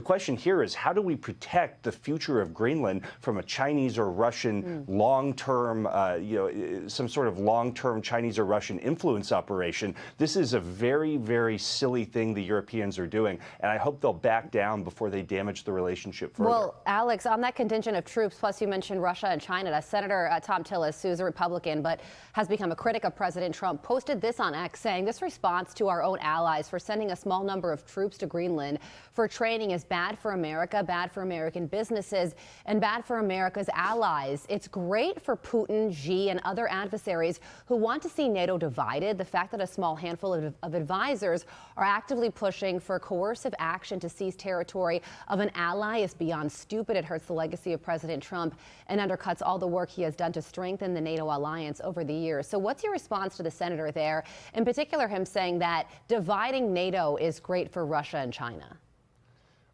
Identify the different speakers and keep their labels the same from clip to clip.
Speaker 1: question here is, how do we protect the future of Greenland from a Chinese or Russian long-term, some sort of long-term Chinese or Russian influence operation? This is a very, very silly thing the Europeans are doing, and I hope they'll back down before they damage the relationship further.
Speaker 2: Well, Alex, on that contingent of troops, plus you mentioned Russia and China, Senator Tom Tillis, who's a Republican but has become a critic of President Trump, posted this on X saying this response to our own allies for sending a small number of troops to Greenland for training is bad for America, bad for American businesses, and bad for America's allies. It's great for Putin, Xi, and other adversaries who want to see NATO divided. The fact that a small handful of advisors are actively pushing for coercive action to seize territory of an ally is beyond stupid. It hurts the legacy of President Trump and undercuts all the work he has done to strengthen the NATO alliance over the years. So what's your response to the senator there, in particular him saying that dividing NATO is great for Russia and China?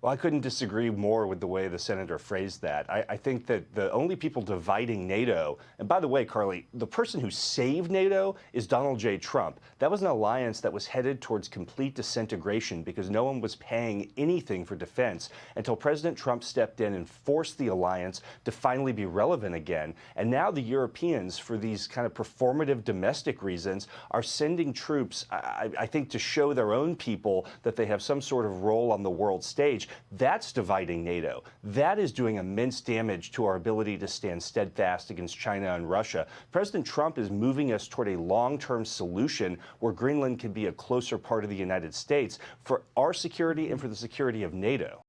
Speaker 1: Well, I couldn't disagree more with the way the senator phrased that. I think that the only people dividing NATO, and by the way, Carly, the person who saved NATO is Donald J. Trump. That was an alliance that was headed towards complete disintegration because no one was paying anything for defense until President Trump stepped in and forced the alliance to finally be relevant again. And now the Europeans, for these kind of performative domestic reasons, are sending troops, I think, to show their own people that they have some sort of role on the world stage. That's dividing NATO. That is doing immense damage to our ability to stand steadfast against China and Russia. President Trump is moving us toward a long-term solution where Greenland can be a closer part of the United States for our security and for the security of NATO.